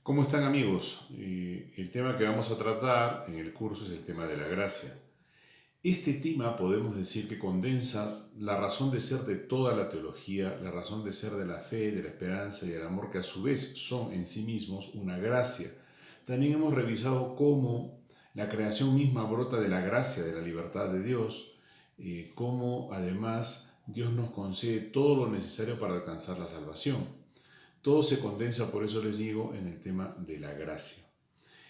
¿Cómo están amigos? El tema que vamos a tratar en el curso es el tema de la gracia. Este tema podemos decir que condensa la razón de ser de toda la teología, la razón de ser de la fe, de la esperanza y el amor, que a su vez son en sí mismos una gracia. También hemos revisado cómo la creación misma brota de la gracia, de la libertad de Dios, cómo además Dios nos concede todo lo necesario para alcanzar la salvación. Todo se condensa, por eso les digo, en el tema de la gracia.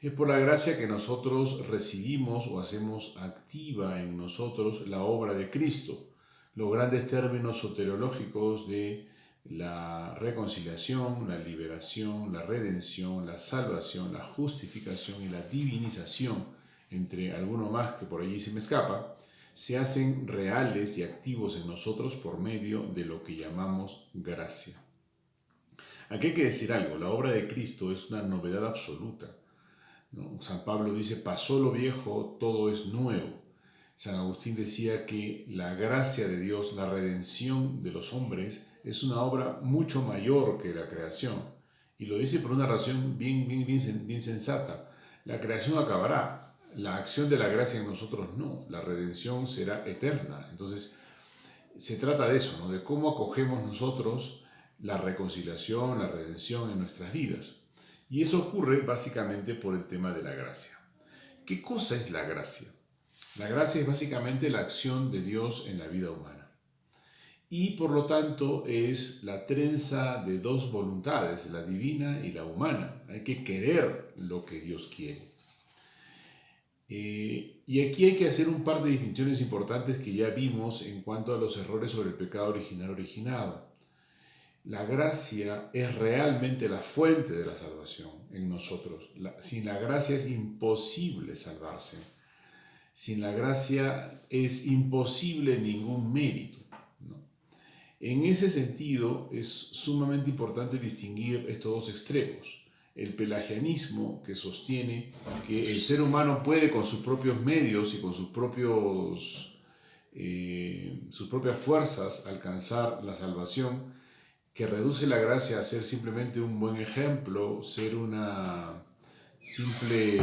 Es por la gracia que nosotros recibimos o hacemos activa en nosotros la obra de Cristo. Los grandes términos soteriológicos de la reconciliación, la liberación, la redención, la salvación, la justificación y la divinización, entre alguno más que por allí se me escapa, se hacen reales y activos en nosotros por medio de lo que llamamos gracia. Aquí hay que decir algo, la obra de Cristo es una novedad absoluta, ¿no? San Pablo dice, pasó lo viejo, todo es nuevo. San Agustín decía que la gracia de Dios, la redención de los hombres, es una obra mucho mayor que la creación. Y lo dice por una razón bien sensata. La creación acabará, la acción de la gracia en nosotros no, la redención será eterna. Entonces, se trata de eso, ¿no? De cómo acogemos nosotros la reconciliación, la redención en nuestras vidas. Y eso ocurre básicamente por el tema de la gracia. ¿Qué cosa es la gracia? La gracia es básicamente la acción de Dios en la vida humana. Y por lo tanto es la trenza de dos voluntades, la divina y la humana. Hay que querer lo que Dios quiere. Y aquí hay que hacer un par de distinciones importantes que ya vimos en cuanto a los errores sobre el pecado original originado. La gracia es realmente la fuente de la salvación en nosotros. Sin la gracia es imposible salvarse. Sin la gracia es imposible ningún mérito, ¿no? En ese sentido es sumamente importante distinguir estos dos extremos. El pelagianismo, que sostiene que el ser humano puede con sus propios medios y con sus propias fuerzas alcanzar la salvación, que reduce la gracia a ser simplemente un buen ejemplo, ser una simple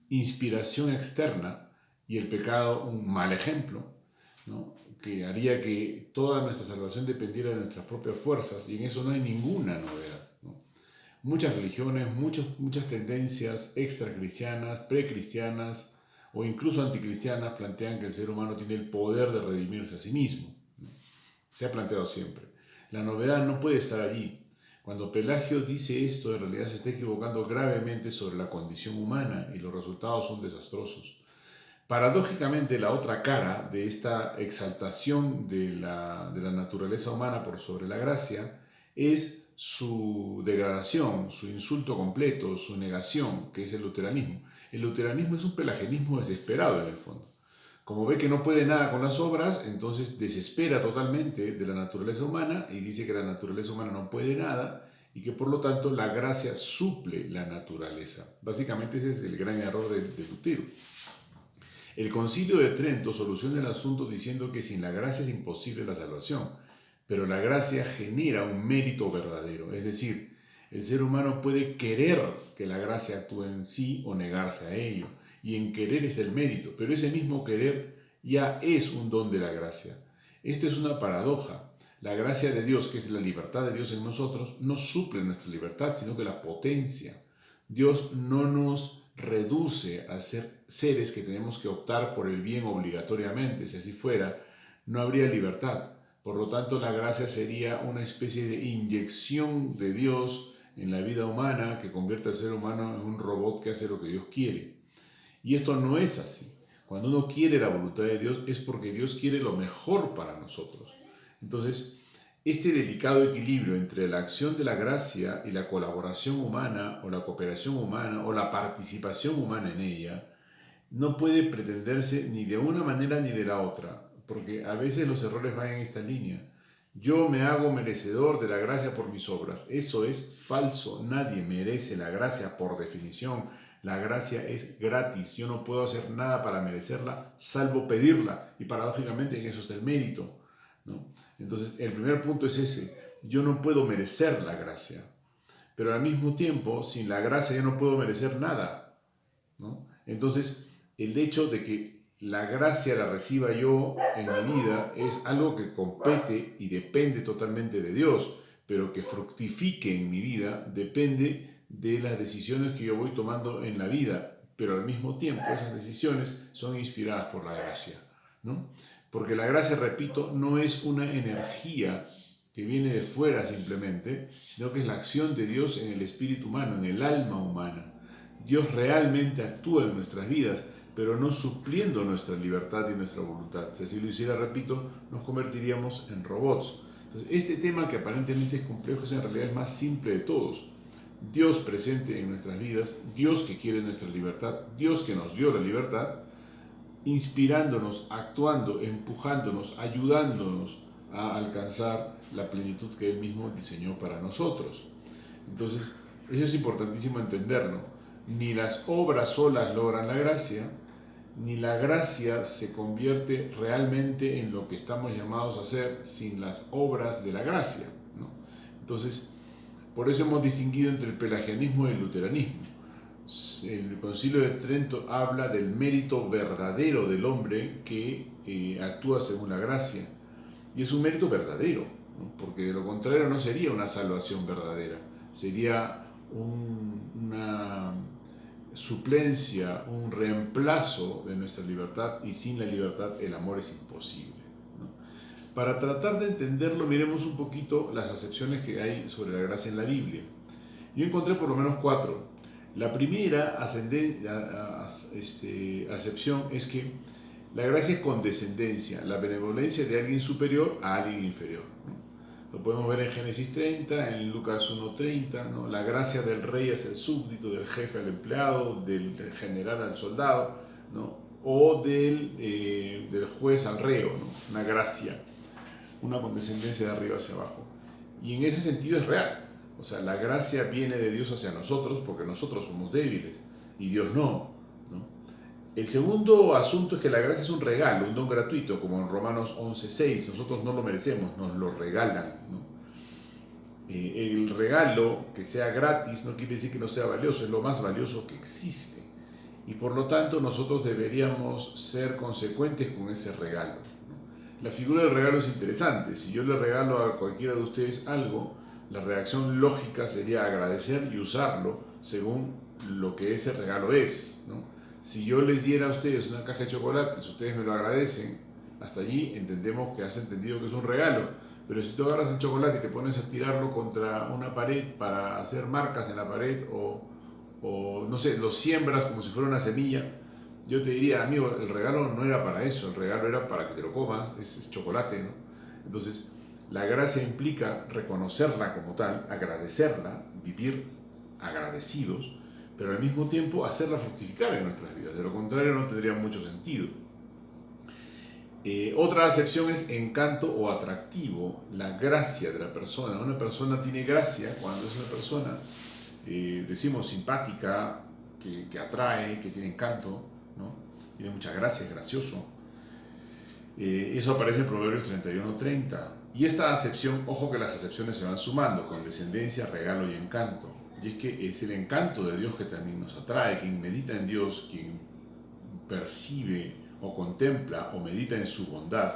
inspiración externa, y el pecado un mal ejemplo, ¿no? Que haría que toda nuestra salvación dependiera de nuestras propias fuerzas, y en eso no hay ninguna novedad, ¿no? Muchas religiones, muchas tendencias extracristianas, precristianas o incluso anticristianas plantean que el ser humano tiene el poder de redimirse a sí mismo, ¿no? Se ha planteado siempre. La novedad no puede estar allí. Cuando Pelagio dice esto, en realidad se está equivocando gravemente sobre la condición humana y los resultados son desastrosos. Paradójicamente, la otra cara de esta exaltación de la naturaleza humana por sobre la gracia es su degradación, su insulto completo, su negación, que es el luteranismo. El luteranismo es un pelagianismo desesperado en el fondo. Como ve que no puede nada con las obras, entonces desespera totalmente de la naturaleza humana y dice que la naturaleza humana no puede nada y que por lo tanto la gracia suple la naturaleza. Básicamente ese es el gran error de Lutero. El Concilio de Trento soluciona el asunto diciendo que sin la gracia es imposible la salvación, pero la gracia genera un mérito verdadero, es decir, el ser humano puede querer que la gracia actúe en sí o negarse a ello, y en querer es el mérito, pero ese mismo querer ya es un don de la gracia. Esto es una paradoja. La gracia de Dios, que es la libertad de Dios en nosotros, no suple nuestra libertad, sino que la potencia. Dios no nos reduce a ser seres que tenemos que optar por el bien obligatoriamente. Si así fuera, no habría libertad. Por lo tanto, la gracia sería una especie de inyección de Dios en la vida humana que convierte al ser humano en un robot que hace lo que Dios quiere. Y esto no es así. Cuando uno quiere la voluntad de Dios es porque Dios quiere lo mejor para nosotros. Entonces, este delicado equilibrio entre la acción de la gracia y la colaboración humana o la cooperación humana o la participación humana en ella no puede pretenderse ni de una manera ni de la otra, porque a veces los errores van en esta línea. Yo me hago merecedor de la gracia por mis obras. Eso es falso. Nadie merece la gracia por definición. La gracia es gratis. Yo no puedo hacer nada para merecerla, salvo pedirla. Y paradójicamente en eso está el mérito, ¿no? Entonces, el primer punto es ese. Yo no puedo merecer la gracia. pero al mismo tiempo, sin la gracia yo no puedo merecer nada, ¿no? Entonces, el hecho de que la gracia la reciba yo en mi vida es algo que compete y depende totalmente de Dios, pero que fructifique en mi vida depende de las decisiones que yo voy tomando en la vida, pero al mismo tiempo esas decisiones son inspiradas por la gracia, ¿no? Porque la gracia, repito, no es una energía que viene de fuera simplemente, sino que es la acción de Dios en el espíritu humano, en el alma humana. Dios realmente actúa en nuestras vidas, pero no supliendo nuestra libertad y nuestra voluntad. Si así lo hiciera, repito, nos convertiríamos en robots. Entonces, este tema que aparentemente es complejo es en realidad el más simple de todos. Dios presente en nuestras vidas, Dios que quiere nuestra libertad, Dios que nos dio la libertad, inspirándonos, actuando, empujándonos, ayudándonos a alcanzar la plenitud que Él mismo diseñó para nosotros. Entonces, eso es importantísimo entenderlo. Ni las obras solas logran la gracia, ni la gracia se convierte realmente en lo que estamos llamados a hacer sin las obras de la gracia, ¿no? Entonces, por eso hemos distinguido entre el pelagianismo y el luteranismo. El Concilio de Trento habla del mérito verdadero del hombre que actúa según la gracia. Y es un mérito verdadero, ¿no? Porque de lo contrario no sería una salvación verdadera, sería una suplencia, un reemplazo de nuestra libertad, y sin la libertad el amor es imposible, ¿no? Para tratar de entenderlo, miremos un poquito las acepciones que hay sobre la gracia en la Biblia. Yo encontré por lo menos 4. La primera acepción es que la gracia es condescendencia, la benevolencia de alguien superior a alguien inferior, ¿no? Lo podemos ver en Génesis 30, en Lucas 1:30, ¿no? La gracia del rey hacia el súbdito, del jefe al empleado, del general al soldado, ¿no? O del juez al reo, ¿no? Una gracia, una condescendencia de arriba hacia abajo. Y en ese sentido es real. O sea, la gracia viene de Dios hacia nosotros porque nosotros somos débiles y Dios no, ¿no? El segundo asunto es que la gracia es un regalo, un don gratuito, como en Romanos 11:6. Nosotros no lo merecemos, nos lo regalan, ¿no? El regalo, que sea gratis, no quiere decir que no sea valioso, es lo más valioso que existe. Y por lo tanto nosotros deberíamos ser consecuentes con ese regalo, ¿no? La figura del regalo es interesante. Si yo le regalo a cualquiera de ustedes algo, la reacción lógica sería agradecer y usarlo según lo que ese regalo es, ¿no? Si yo les diera a ustedes una caja de chocolates, ustedes me lo agradecen, hasta allí entendemos que has entendido que es un regalo. Pero si tú agarras el chocolate y te pones a tirarlo contra una pared para hacer marcas en la pared o no sé, lo siembras como si fuera una semilla, yo te diría, amigo, el regalo no era para eso, el regalo era para que te lo comas, es chocolate, ¿no? Entonces, la gracia implica reconocerla como tal, agradecerla, vivir agradecidos, pero al mismo tiempo hacerla fructificar en nuestras vidas. De lo contrario no tendría mucho sentido. Otra acepción es encanto o atractivo, la gracia de la persona. Una persona tiene gracia cuando es una persona, decimos, simpática, que atrae, que tiene encanto, ¿no? Tiene mucha gracia, es gracioso. Eso aparece en Proverbios 31:30. Y esta acepción, ojo que las acepciones se van sumando, condescendencia, regalo y encanto. Y es que es el encanto de Dios que también nos atrae. Quien medita en Dios, quien percibe o contempla o medita en su bondad,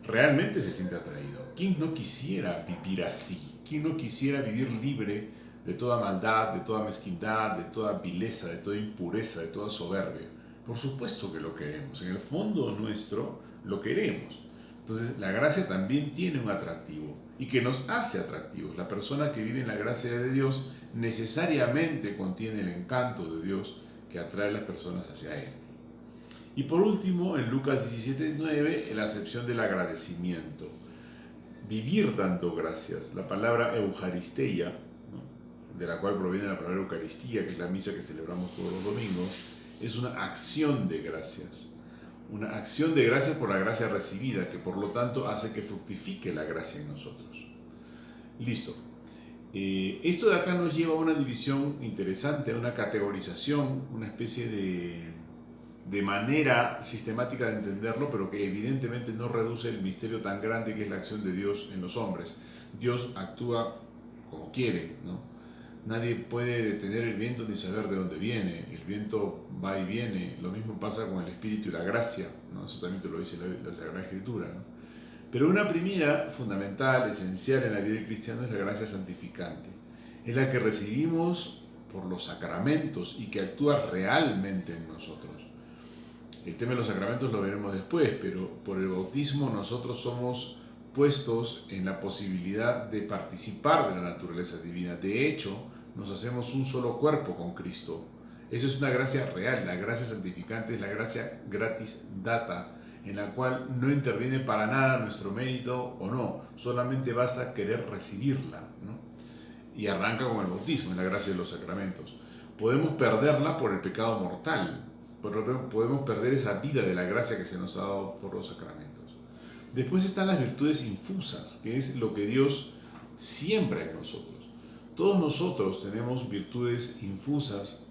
realmente se siente atraído. ¿Quién no quisiera vivir así? ¿Quién no quisiera vivir libre de toda maldad, de toda mezquindad, de toda vileza, de toda impureza, de toda soberbia? Por supuesto que lo queremos. En el fondo nuestro lo queremos. Entonces la gracia también tiene un atractivo y que nos hace atractivos. La persona que vive en la gracia de Dios necesariamente contiene el encanto de Dios que atrae a las personas hacia Él. Y por último, en Lucas 17:9, la acepción del agradecimiento. Vivir dando gracias. La palabra Eucharisteia, ¿no?, de la cual proviene la palabra Eucaristía, que es la misa que celebramos todos los domingos, es una acción de gracias. Una acción de gracias por la gracia recibida, que por lo tanto hace que fructifique la gracia en nosotros. Listo. Esto de acá nos lleva a una división interesante, a una categorización, una especie de manera sistemática de entenderlo, pero que evidentemente no reduce el misterio tan grande que es la acción de Dios en los hombres. Dios actúa como quiere, ¿no? Nadie puede detener el viento ni saber de dónde viene. El viento va y viene. Lo mismo pasa con el Espíritu y la gracia, ¿no? Eso también te lo dice la Sagrada Escritura, ¿no? Pero una primera, fundamental, esencial en la vida del cristiano es la gracia santificante. Es la que recibimos por los sacramentos y que actúa realmente en nosotros. El tema de los sacramentos lo veremos después, pero por el bautismo nosotros somos puestos en la posibilidad de participar de la naturaleza divina. De hecho, nos hacemos un solo cuerpo con Cristo. Eso es una gracia real. La gracia santificante es la gracia gratis data, en la cual no interviene para nada nuestro mérito o no, solamente basta querer recibirla, ¿no? Y arranca con el bautismo, en la gracia de los sacramentos. Podemos perderla por el pecado mortal, podemos perder esa vida de la gracia que se nos ha dado por los sacramentos. Después están las virtudes infusas, que es lo que Dios siembra en nosotros. Todos nosotros tenemos virtudes infusas,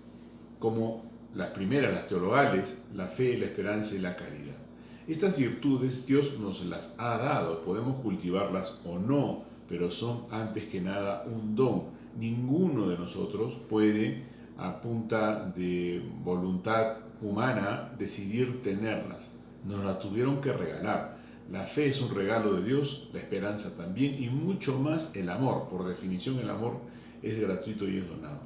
como las primeras, las teologales, la fe, la esperanza y la caridad. Estas virtudes Dios nos las ha dado, podemos cultivarlas o no, pero son antes que nada un don. Ninguno de nosotros puede, a punta de voluntad humana, decidir tenerlas. Nos las tuvieron que regalar. La fe es un regalo de Dios, la esperanza también, y mucho más el amor. Por definición, el amor es gratuito y es donado.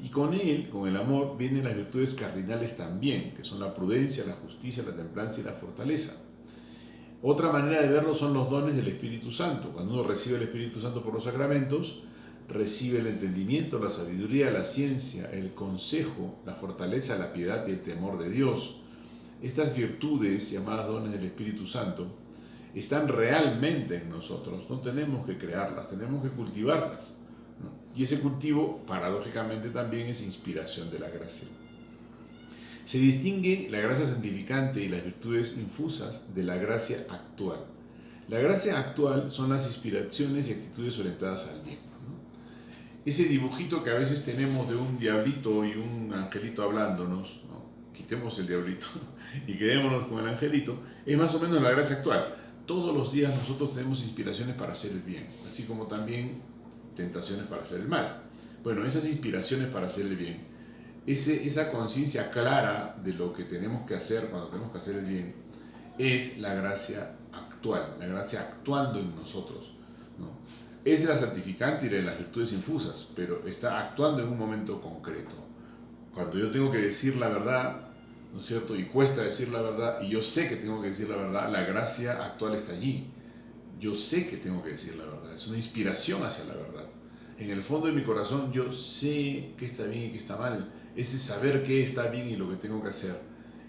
Y con él, con el amor, vienen las virtudes cardinales también, que son la prudencia, la justicia, la templanza y la fortaleza. Otra manera de verlo son los dones del Espíritu Santo. Cuando uno recibe el Espíritu Santo por los sacramentos, recibe el entendimiento, la sabiduría, la ciencia, el consejo, la fortaleza, la piedad y el temor de Dios. Estas virtudes, llamadas dones del Espíritu Santo, están realmente en nosotros. No tenemos que crearlas, tenemos que cultivarlas, ¿no? Y ese cultivo, paradójicamente, también es inspiración de la gracia. Se distingue la gracia santificante y las virtudes infusas de la gracia actual. La gracia actual son las inspiraciones y actitudes orientadas al bien, ¿no? Ese dibujito que a veces tenemos de un diablito y un angelito hablándonos, ¿no? Quitemos el diablito y quedémonos con el angelito, es más o menos la gracia actual. Todos los días nosotros tenemos inspiraciones para hacer el bien, así como también tentaciones para hacer el mal. Bueno, esas inspiraciones para hacer el bien, esa conciencia clara de lo que tenemos que hacer cuando tenemos que hacer el bien, es la gracia actual, la gracia actuando en nosotros, ¿no? Es la santificante y la de las virtudes infusas, pero está actuando en un momento concreto. Cuando yo tengo que decir la verdad, ¿no es cierto? Y cuesta decir la verdad, y yo sé que tengo que decir la verdad, la gracia actual está allí. Yo sé que tengo que decir la verdad, es una inspiración hacia la verdad. En el fondo de mi corazón yo sé qué está bien y qué está mal. Ese saber qué está bien y lo que tengo que hacer,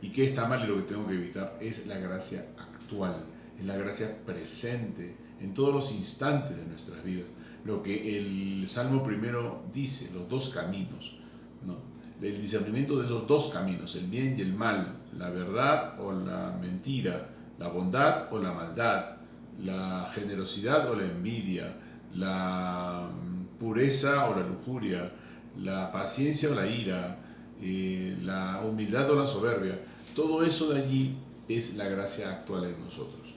y qué está mal y lo que tengo que evitar, es la gracia actual, es la gracia presente en todos los instantes de nuestras vidas. Lo que el Salmo primero dice, los dos caminos, ¿no? El discernimiento de esos dos caminos, el bien y el mal, la verdad o la mentira, la bondad o la maldad, la generosidad o la envidia, la pureza o la lujuria, la paciencia o la ira, la humildad o la soberbia. Todo eso de allí es la gracia actual en nosotros.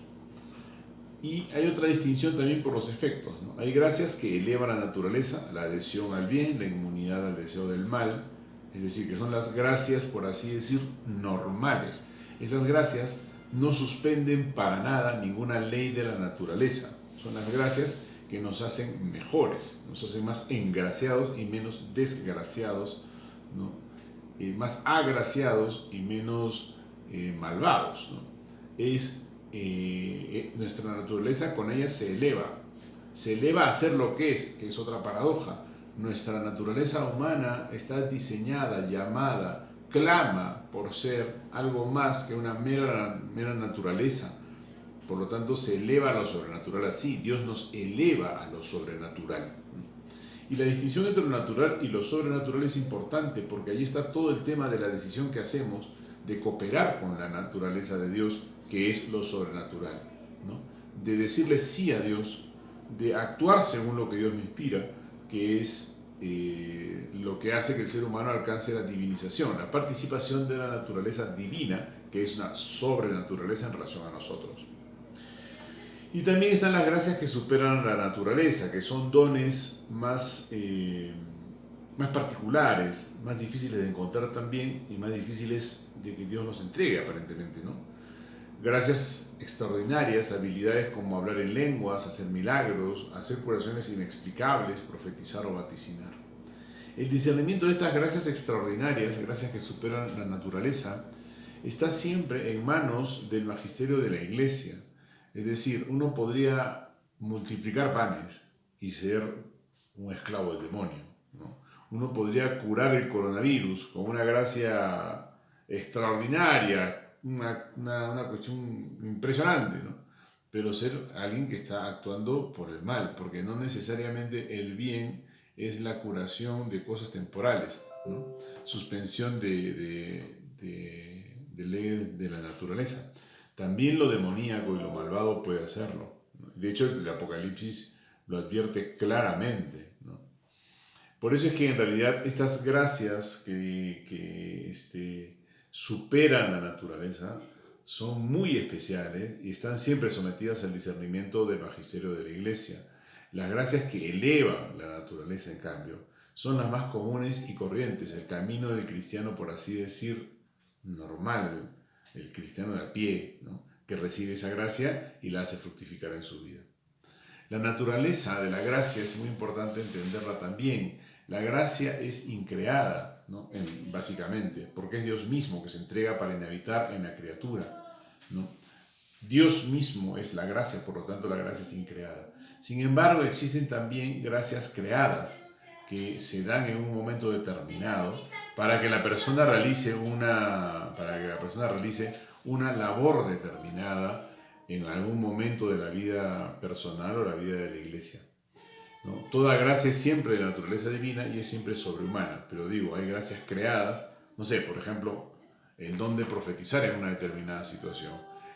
Y hay otra distinción también por los efectos, ¿no? Hay gracias que elevan la naturaleza, la adhesión al bien, la inmunidad al deseo del mal, es decir, que son las gracias, por así decir, normales. Esas gracias no suspenden para nada ninguna ley de la naturaleza. Son las gracias que nos hacen mejores, nos hacen más engraciados y menos desgraciados, ¿no? Más agraciados y menos malvados, ¿no? Nuestra naturaleza con ella se eleva a ser lo que es otra paradoja. Nuestra naturaleza humana está diseñada, llamada, clama por ser algo más que una mera naturaleza. Por lo tanto, se eleva a lo sobrenatural así. Dios nos eleva a lo sobrenatural. Y la distinción entre lo natural y lo sobrenatural es importante, porque ahí está todo el tema de la decisión que hacemos de cooperar con la naturaleza de Dios, que es lo sobrenatural, ¿no? De decirle sí a Dios, de actuar según lo que Dios me inspira, que es lo que hace que el ser humano alcance la divinización, la participación de la naturaleza divina, que es una sobrenaturaleza en relación a nosotros. Y también están las gracias que superan la naturaleza, que son dones más más particulares, más difíciles de encontrar también y más difíciles de que Dios nos entregue aparentemente, ¿no? Gracias extraordinarias, habilidades como hablar en lenguas, hacer milagros, hacer curaciones inexplicables, profetizar o vaticinar. El discernimiento de estas gracias extraordinarias, gracias que superan la naturaleza, está siempre en manos del magisterio de la Iglesia. Es decir, uno podría multiplicar panes y ser un esclavo del demonio, ¿no? Uno podría curar el coronavirus con una gracia extraordinaria, una cuestión impresionante, ¿no? Pero ser alguien que está actuando por el mal, porque no necesariamente el bien es la curación de cosas temporales, ¿no? Suspensión de leyes de la naturaleza. También lo demoníaco y lo malvado puede hacerlo, ¿no? De hecho, el Apocalipsis lo advierte claramente, ¿no? Por eso es que en realidad estas gracias que superan la naturaleza son muy especiales y están siempre sometidas al discernimiento del magisterio de la Iglesia. Las gracias que elevan la naturaleza, en cambio, son las más comunes y corrientes, el camino del cristiano, por así decir, normal, el cristiano de a pie, ¿no? Que recibe esa gracia y la hace fructificar en su vida. La naturaleza de la gracia es muy importante entenderla también. La gracia es increada, ¿no? Básicamente, porque es Dios mismo que se entrega para inhabitar en la criatura, ¿no? Dios mismo es la gracia, por lo tanto la gracia es increada. Sin embargo, existen también gracias creadas que se dan en un momento determinado para que la persona realice una labor determinada en algún momento de la vida personal o la vida de la iglesia, ¿no? Toda gracia es siempre de naturaleza divina y es siempre sobrehumana, pero digo, hay gracias creadas, no sé, por ejemplo, el don de profetizar en una determinada situación,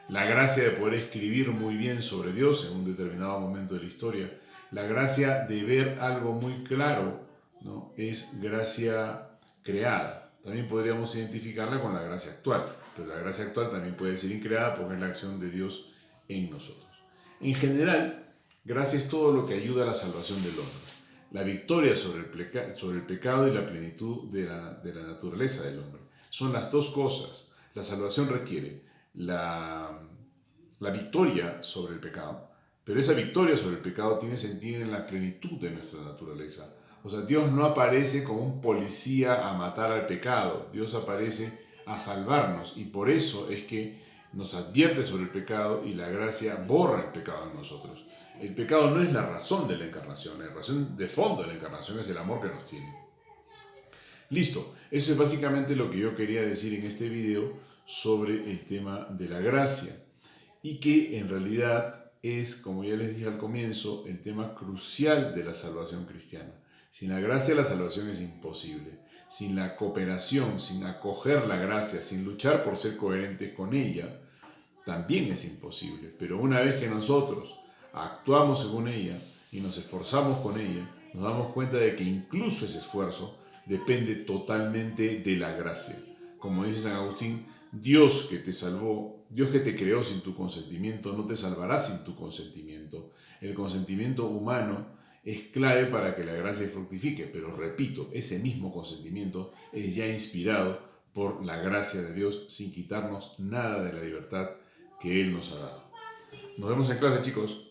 la gracia de poder escribir muy bien sobre Dios en un determinado momento de la historia, la gracia de ver algo muy claro, ¿no? Es gracia creada. También podríamos identificarla con la gracia actual, pero la gracia actual también puede ser increada porque es la acción de Dios en nosotros. En general, gracia es todo lo que ayuda a la salvación del hombre, la victoria sobre el pecado y la plenitud de la naturaleza del hombre. Son las dos cosas. La salvación requiere la victoria sobre el pecado, pero esa victoria sobre el pecado tiene sentido en la plenitud de nuestra naturaleza. O sea, Dios no aparece como un policía a matar al pecado, Dios aparece a salvarnos y por eso es que nos advierte sobre el pecado y la gracia borra el pecado en nosotros. El pecado no es la razón de la encarnación, la razón de fondo de la encarnación es el amor que nos tiene. Listo, eso es básicamente lo que yo quería decir en este video sobre el tema de la gracia y que en realidad es, como ya les dije al comienzo, el tema crucial de la salvación cristiana. Sin la gracia la salvación es imposible. Sin la cooperación, sin acoger la gracia, sin luchar por ser coherentes con ella, también es imposible. Pero una vez que nosotros actuamos según ella y nos esforzamos con ella, nos damos cuenta de que incluso ese esfuerzo depende totalmente de la gracia. Como dice San Agustín, Dios que te salvó, Dios que te creó sin tu consentimiento, no te salvará sin tu consentimiento. El consentimiento humano es clave para que la gracia fructifique, pero repito, ese mismo consentimiento es ya inspirado por la gracia de Dios sin quitarnos nada de la libertad que Él nos ha dado. Nos vemos en clase, chicos.